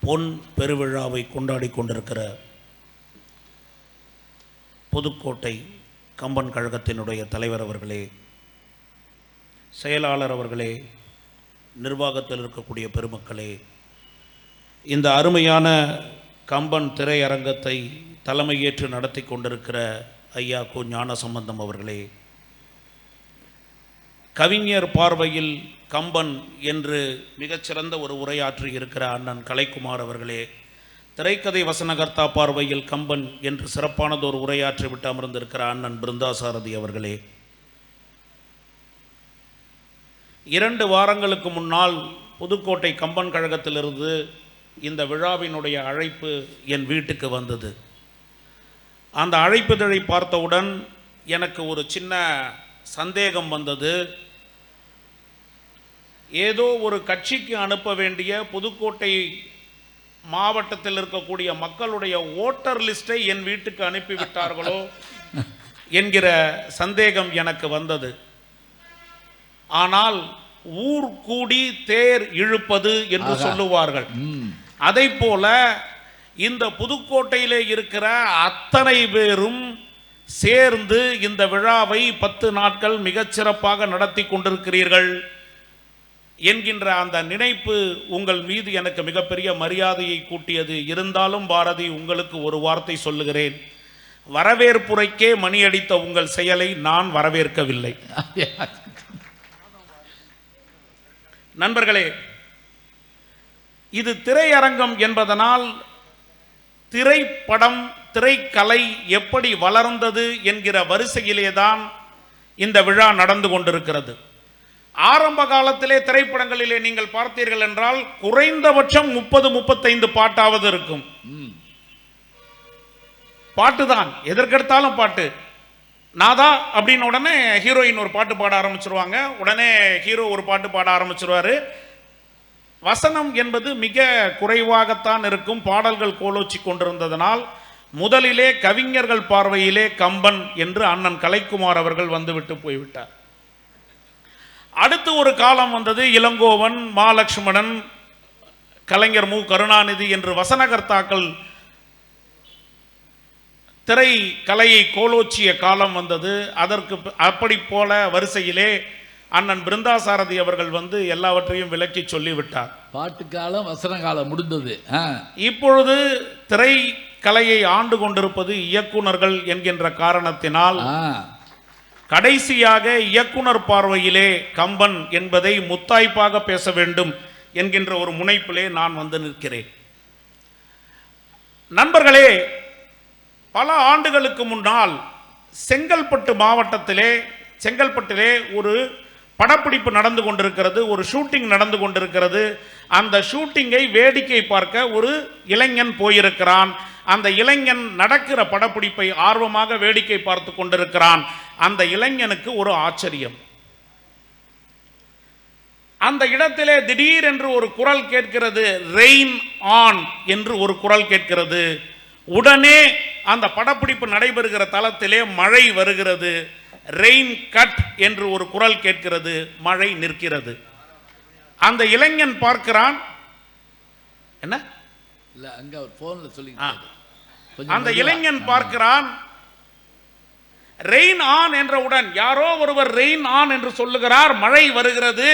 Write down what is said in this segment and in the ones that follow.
பொன் பெருவிழாவை கொண்டாடி கொண்டிருக்கிற புதுக்கோட்டை கம்பன் கழகத்தினுடைய தலைவர் அவர்களே, செயலாளர் அவர்களே, நிர்வாகத்தில் இருக்கக்கூடிய பெருமக்களே, இந்த அருமையான கம்பன் திரையரங்கத்தை தலைமையேற்று நடத்தி கொண்டிருக்கிற ஐயா கு ஞானசம்பந்தம் அவர்களே, கவிஞர் பார்வையில் கம்பன் என்று மிகச்சிறந்த ஒரு உரையாற்றி இருக்கிற அண்ணன் கலைக்குமார் அவர்களே, திரைக்கதை வசனகர்த்தா பார்வையில் கம்பன் என்று சிறப்பானதொரு உரையாற்றி விட்டு அமர்ந்திருக்கிற அண்ணன் பிருந்தாசாரதி அவர்களே, 2 வாரங்களுக்கு முன்னால் புதுக்கோட்டை கம்பன் கழகத்திலிருந்து இந்த விழாவினுடைய அழைப்பு என் வீட்டுக்கு வந்தது. அந்த அழைப்புதழை பார்த்தவுடன் எனக்கு ஒரு சின்ன சந்தேகம் வந்தது. ஏதோ ஒரு கட்சிக்கு அனுப்ப வேண்டிய புதுக்கோட்டை மாவட்டத்தில் இருக்கக்கூடிய மக்களுடைய ஓட்டர் லிஸ்ட்டை என் வீட்டுக்கு அனுப்பிவிட்டார்களோ என்கிற சந்தேகம் எனக்கு வந்தது. ஆனால் ஊர் கூடி தேர் இழுப்பது என்று சொல்லுவார்கள். அதை போல இந்த புதுக்கோட்டையிலே இருக்கிற அத்தனை பேரும் சேர்ந்து இந்த விழாவை 10 நாட்கள் மிகச்சிறப்பாக நடத்தி கொண்டிருக்கிறீர்கள் என்கின்ற அந்த நினைப்பு உங்கள் மீது எனக்கு மிகப்பெரிய மரியாதையை கூட்டியது. இருந்தாலும் பாரதி, உங்களுக்கு ஒரு வார்த்தை சொல்லுகிறேன். வரவேற்புரைக்கே மணி அடித்த உங்கள் செயலை நான் வரவேற்கவில்லை. நண்பர்களே, இது திரையரங்கம் என்பதனால் திரைப்படம், திரைக்கலை எப்படி வளர்ந்தது என்கிற வரிசையிலேதான் இந்த விழா நடந்து கொண்டிருக்கிறது. ஆரம்ப காலத்திலே திரைப்படங்களிலே நீங்கள் பார்த்தீர்கள் என்றால் குறைந்தபட்சம் 30-35 பாட்டாவது இருக்கும். பாட்டுதான், எதற்கெடுத்தாலும் பாட்டு. நாதா அப்படின்னு உடனே ஹீரோயின் ஒரு பாட்டு பாட ஆரம்பிச்சிருவாங்க, உடனே ஹீரோ ஒரு பாட்டு பாட ஆரம்பிச்சிருவாரு. வசனம் என்பது மிக குறைவாகத்தான் இருக்கும். பாடல்கள் கோலோச்சி கொண்டிருந்ததனால் முதலிலே கவிஞர்கள் பார்வையிலே கம்பன் என்று அண்ணன் கலைக்குமார் அவர்கள் வந்துவிட்டு போய்விட்டார். அடுத்து ஒரு காலம் வந்தது. இளங்கோவன், மாலட்சுமணன், கலைஞர் மு கருணாநிதி என்று வசனகர்த்தாக்கள் திரை கலையை கோலோச்சிய காலம் வந்தது. அதற்கு அப்படி போல வரிசையிலே அண்ணன் பிருந்தாசாரதி அவர்கள் வந்து எல்லாவற்றையும் விளக்கி சொல்லிவிட்டார். பாட்டு காலம், வசன காலம் முடிந்தது. இப்பொழுது திரை கலையை ஆண்டு கொண்டிருப்பது இயக்குனர்கள் என்கின்ற காரணத்தினால் கடைசியாக இயக்குனர் பார்வையிலே கம்பன் என்பதை முத்தாய்ப்பாக பேச வேண்டும் என்கின்ற ஒரு முனைப்பிலே நான் வந்து நிற்கிறேன். நண்பர்களே, பல ஆண்டுகளுக்கு முன்னால் செங்கல்பட்டிலே ஒரு படப்பிடிப்பு நடந்து கொண்டிருக்கிறது, ஒரு ஷூட்டிங் நடந்து கொண்டிருக்கிறது. அந்த ஷூட்டிங்கை வேடிக்கை பார்க்க ஒரு இளைஞன் போயிருக்கிறான். அந்த இளைஞன் நடக்கிற படப்பிடிப்பை ஆர்வமாக வேடிக்கை பார்த்து கொண்டிருக்கிறான். அந்த இளைஞனுக்கு ஒரு ஆச்சரியம். அந்த இடத்திலே திடீரென்று ஒரு குரல் கேட்கிறது, ரெயின் ஆன் என்று ஒரு குரல் கேட்கிறது. உடனே அந்த படப்பிடிப்பு நடைபெறுகிற தளத்திலே மழை வருகிறது. ரெயின் கட் என்று ஒரு குரல் கேட்கிறது, மழை நிற்கிறது. அந்த இளைஞன் பார்க்கிறான். என்ன இல்ல, அங்க ஒரு போன்ல சொல்லி அந்த இளைஞன் பார்க்கிறான், ரெயின் ஆன் என்றவுடன் யாரோ ஒருவர் ரெயின் ஆன் என்று சொல்லுகிறார், மழை வருகிறது.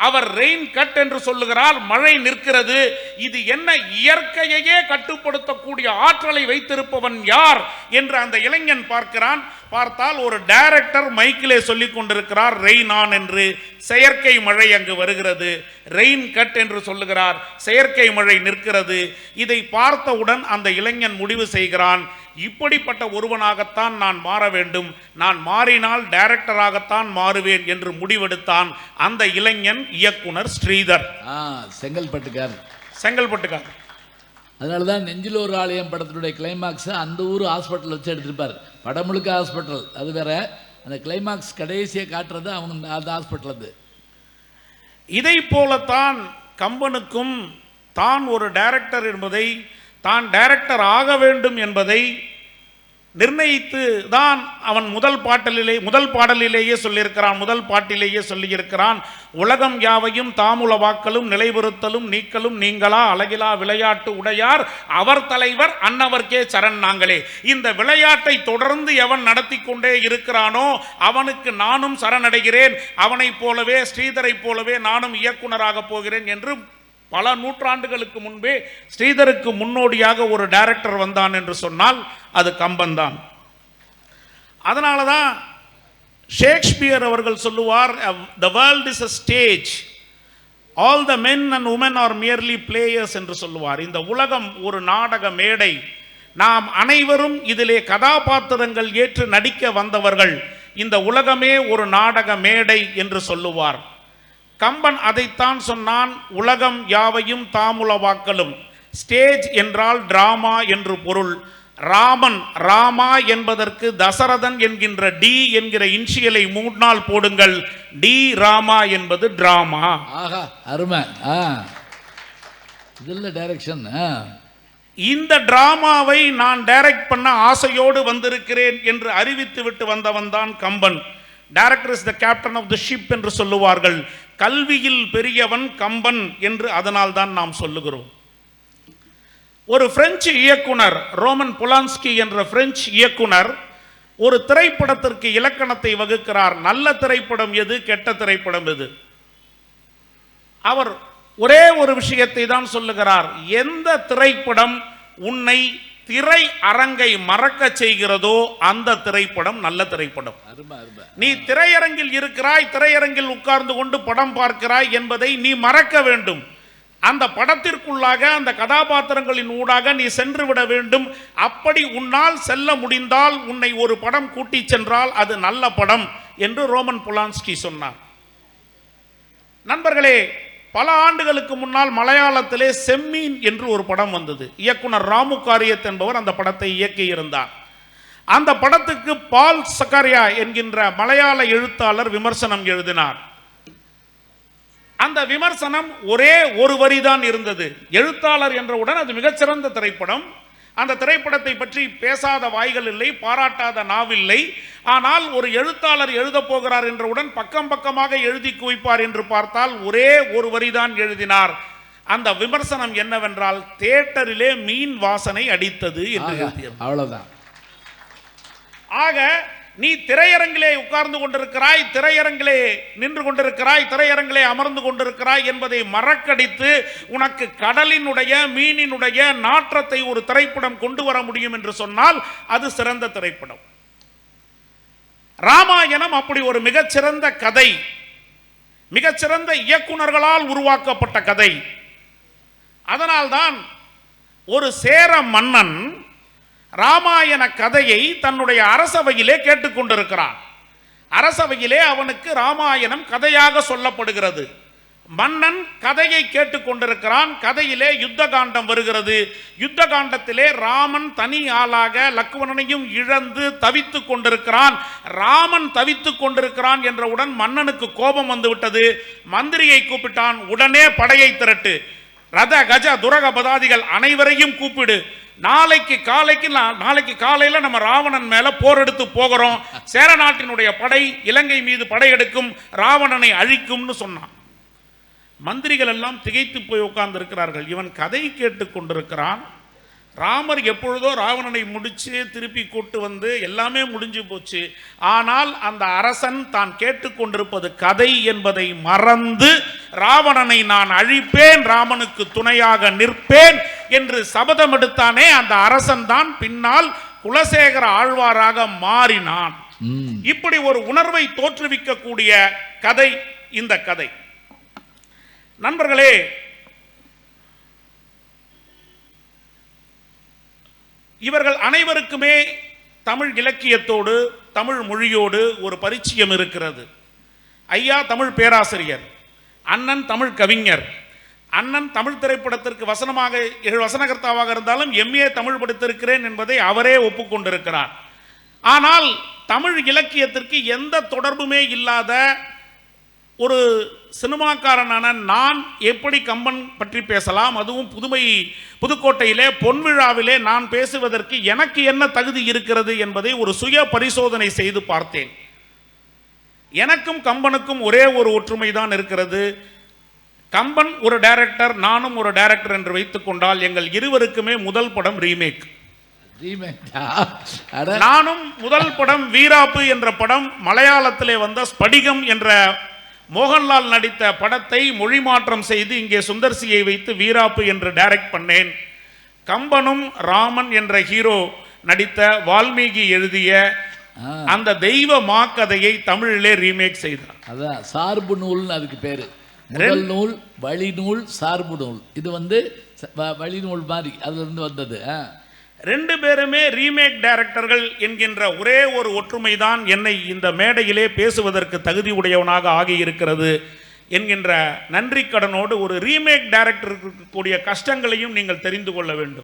அவர் ரெயின் கட் என்று சொல்லுகிறார், மழை நிற்கிறது. இது என்ன, இயற்கையையே கட்டுப்படுத்தக்கூடிய ஆற்றலை வைத்திருப்பவன் யார் என்று அந்த இளைஞன் பார்க்கிறான். பார்த்தால் ஒரு டைரக்டர் மைக்கிலே சொல்லிக் கொண்டிருக்கிறார் ரெயின் ஆன் என்று. செயற்கை மழை அங்கு வருகிறது. ரெயின் கட் என்று சொல்லுகிறார், செயற்கை மழை நிற்கிறது. இதை பார்த்தவுடன் அந்த இளைஞன் முடிவு செய்கிறான், இப்படிப்பட்ட ஒருவனாகத்தான் நான் மாற வேண்டும், நான் மாறினால் டைரக்டராகத்தான் மாறுவேன் என்று முடிவெடுத்தான். அந்த இளைஞன் இயக்குனர் ஸ்ரீதர், செங்கல்பட்டுக்கார். அதனாலதான் நெஞ்சில் ஒரு ஆலயம் படத்தினுடைய கிளைமாக்ஸ் அந்த ஊர் ஹாஸ்பிட்டல் வச்சு எடுத்திருப்பார். படம் முழுக்க ஹாஸ்பிட்டல், அது வேற. அந்த கிளைமாக்ஸ் கடைசியை காட்டுறது அவங்க அந்த ஹாஸ்பிட்டல். அது இதை போலத்தான் கம்பனுக்கும் தான் ஒரு டைரக்டர் என்பதை, தான் டைரக்டர் ஆக வேண்டும் என்பதை நிர்ணயித்து தான் அவன் முதல் பாடலிலேயே சொல்லியிருக்கிறான். முதல் பாட்டிலேயே சொல்லியிருக்கிறான், உலகம் யாவையும் தாமுலவாக்கலும் நிலைபெறுத்தலும் நீக்கலும் நீங்களா அழகிலா விளையாட்டு உடையார் அவர் தலைவர் அன்னவர்க்கே சரண் நாங்களே. இந்த விளையாட்டை தொடர்ந்து எவன் நடத்தி கொண்டே இருக்கிறானோ அவனுக்கு நானும் சரணடைகிறேன், அவனைப் போலவே ஸ்ரீதரை போலவே நானும் இயக்குனராக போகிறேன் என்று பல நூற்றாண்டுகளுக்கு முன்பே ஸ்ரீதருக்கு முன்னோடியாக ஒரு டைரக்டர் வந்தான் என்று சொன்னால் அது கம்பன் தான். அதனால தான் ஷேக்ஸ்பியர் அவர்கள் சொல்லுவார், the world is a stage, all the men and women are merely players என்று சொல்லுவார். இந்த உலகம் ஒரு நாடக மேடை, நாம் அனைவரும் இதிலே கதாபாத்திரங்கள் ஏற்று நடிக்க வந்தவர்கள், இந்த உலகமே ஒரு நாடக மேடை என்று சொல்லுவார். கம்பன் அதைத்தான் சொன்னான், உலகம் யாவையும் தாமுலவாக்கலும். ஸ்டேஜ் என்றால் டிராமா என்று பொருள். ராமன், ராமா என்பதற்கு தசரதன் என்கின்ற டி என்கிற இன்ஷியலை 3 நாள் போடுங்கள், டி ராமா என்பது டிராமா. ஆஹா, அருமை. இதுல டைரக்ஷன். இந்த டிராமாவை நான் டைரக்ட் பண்ண ஆசையோடு வந்திருக்கிறேன் என்று அறிவித்து விட்டு வந்தவன் தான் கம்பன். Director is the captain of the ship என்று சொல்லுவார்கள். கல்வியில் பெரியவன் கம்பன் என்று அதனால் தான் நாம் சொல்லுகிறோம். ஒரு பிரெஞ்சு இயக்குனர், ரோமன் பொலான்ஸ்கி என்ற பிரெஞ்சு இயக்குனர் ஒரு திரைப்படத்திற்கு இலக்கணத்தை வகுக்கிறார். நல்ல திரைப்படம் எது, கெட்ட திரைப்படம் எது. அவர் ஒரே ஒரு விஷயத்தை தான் சொல்லுகிறார், எந்த திரைப்படம் உன்னை திரை அரங்கை மறக்க செய்கிறதோ அந்த திரைப்படம் நல்ல திரைப்படம். நீ திரையரங்கில் இருக்கிறாய், திரையரங்கில் உட்கார்ந்து கொண்டு படம் பார்க்கிறாய் என்பதை நீ மறக்க வேண்டும். அந்த படத்திற்குள்ளாக அந்த கதாபாத்திரங்களின் ஊடாக நீ சென்று விட வேண்டும். அப்படி உன்னால் செல்ல முடிந்தால் உன்னை ஒரு படம் கூட்டி சென்றால் அது நல்ல படம் என்று ரோமன் பொலான்ஸ்கி சொன்னார். நண்பர்களே, பல ஆண்டுகளுக்கு முன்னால் மலையாளத்திலே செம்மீன் என்று ஒரு படம் வந்தது. இயக்குனர் ராமு காரியத் என்பவர் அந்த படத்தை இயக்கியிருந்தார். அந்த படத்துக்கு பால் சக்கரியா என்கின்ற மலையாள எழுத்தாளர் விமர்சனம் எழுதினார். அந்த விமர்சனம் ஒரே ஒரு வரிதான் இருந்தது. எழுத்தாளர் என்றவுடன் அது மிகச்சிறந்த திரைப்படம், அந்த திரைப்படத்தை பற்றி பேசாத வாய்கள் இல்லை, பாராட்டாத நாவில்லை. ஆனால் ஒரு எழுத்தாளர் எழுத போகிறார் என்றவுடன் பக்கம் பக்கமாக எழுதி குவிப்பார் என்று பார்த்தால் ஒரே ஒரு வரிதான் எழுதினார். அந்த விமர்சனம் என்னவென்றால், தியேட்டரிலே மீன் வாசனை அடித்தது என்று எழுதியது. அவ்வளவுதான். ஆக நீ திரையரங்கிலே உட்கார்ந்து கொண்டிருக்கிறாய், திரையரங்கிலே நின்று கொண்டிருக்கிறாய், திரையரங்கிலே அமர்ந்து கொண்டிருக்கிறாய் என்பதை மறக்கடித்து உனக்கு கடலினுடைய மீனினுடைய நாற்றத்தை ஒரு திரைப்படம் கொண்டு வர முடியும் என்று சொன்னால் அது சிறந்த திரைப்படம். ராமாயணம் அப்படி ஒரு மிகச்சிறந்த கதை, மிகச்சிறந்த இயக்குனர்களால் உருவாக்கப்பட்ட கதை. அதனால்தான் ஒரு சேர மன்னன் ராமாயண கதையை தன்னுடைய அரசவையிலே கேட்டுக்கொண்டிருக்கிறான். அரசவையிலே அவனுக்கு ராமாயணம் கதையாக சொல்லப்படுகிறது. மன்னன் கதையை கேட்டுக்கொண்டிருக்கிறான். கதையிலே யுத்த காண்டம் வருகிறது. யுத்த காண்டத்திலே ராமன் தனி ஆளாக லக்ஷ்மணனையும் இழந்து தவித்து கொண்டிருக்கிறான். ராமன் தவித்து கொண்டிருக்கிறான் என்றவுடன் மன்னனுக்கு கோபம் வந்துவிட்டது. மந்திரியை கூப்பிட்டான், உடனே படையை திரட்டு, ரத கஜ துரக பதாதிகள் அனைவரையும் கூப்பிடு, நாளைக்கு காலையில் நம்ம ராவணன் மேல போர் எடுத்து போகிறோம், சேர நாட்டினுடைய படை இலங்கை மீது படையெடுக்கும், ராவணனை அழிக்கும்னு சொன்னான். மந்திரிகள் எல்லாம் திகைத்து போய் உட்கார்ந்து இருக்கிறார்கள். இவன் கதை கேட்டு கொண்டிருக்கிறான். ராமர் எப்பொழுதோ ராவணனை முடிச்சு திருப்பி கூட்டு வந்து எல்லாமே முடிஞ்சு போச்சு. ஆனால் அந்த அரசன் தான் கேட்டுக்கொண்டிருப்பது கதை என்பதை மறந்து ராவணனை நான் அழிப்பேன், ராமனுக்கு துணையாக நிற்பேன் என்று சபதம் எடுத்தானே, அந்த அரசன் தான் பின்னால் குலசேகர ஆழ்வாராக மாறினான். இப்படி ஒரு உணர்வை தோற்றுவிக்கக்கூடிய கதை இந்த கதை. நண்பர்களே, இவர்கள் அனைவருக்குமே தமிழ் இலக்கியத்தோடு தமிழ் மொழியோடு ஒரு பரிச்சயம் இருக்கிறது. ஐயா தமிழ் பேராசிரியர், அண்ணன் தமிழ் கவிஞர். அண்ணன் தமிழ் திரைப்படத்திற்கு வசனகர்த்தாவாக இருந்தாலும் எம்ஏ தமிழ் படித்திருக்கிறேன் என்பதை அவரே ஒப்புக்கொண்டிருக்கிறார். ஆனால் தமிழ் இலக்கியத்திற்கு எந்த தொடர்புமே இல்லாத ஒரு சினிமாக்காரனான நான் எப்படி கம்பன் பற்றி பேசலாம், அதுவும் புதுக்கோட்டையிலே பொன்விழாவிலே நான் பேசுவதற்கு எனக்கு என்ன தகுதி இருக்கிறது என்பதை ஒரு சுய பரிசோதனை செய்து பார்த்தேன். எனக்கும் கம்பனுக்கும் ஒரே ஒரு ஒற்றுமை தான் இருக்கிறது. கம்பன் ஒரு டைரக்டர், நானும் ஒரு டைரக்டர் என்று வைத்துக் கொண்டால் எங்கள் இருவருக்குமே முதல் படம் ரீமேக். நானும் முதல் படம் வீராப்பு என்ற படம் மலையாளத்திலே வந்த ஸ்படிகம் என்ற மோகன்லால் நடித்த படத்தை மொழி மாற்றம் செய்து இங்கே சுந்தர்சியை வைத்து வீராப்பு என்று டைரக்ட் பண்ணேன். கம்பனும் ராமன் என்ற ஹீரோ நடித்த வால்மீகி எழுதிய அந்த தெய்வ மாக்கதையை தமிழிலே ரீமேக் செய்தார். அதான் சார்பு நூல் அதுக்கு பேரு. முதல் நூல் வழி நூல், சார்பு நூல். இது வந்து வழி நூல் மாதிரி அதுல இருந்து வந்தது. ரெண்டு பேருமே ரீமேக் டைரக்டர்கள் என்கின்ற ஒரே ஒரு ஒற்றுமை தான் என்னை இந்த மேடையிலே பேசுவதற்கு தகுதி உடையவனாக ஆகியிருக்கிறது என்கின்ற நன்றி கடனோடு ஒரு ரீமேக் டைரக்டருக்கு கூடிய கஷ்டங்களையும் நீங்கள் தெரிந்து கொள்ள வேண்டும்.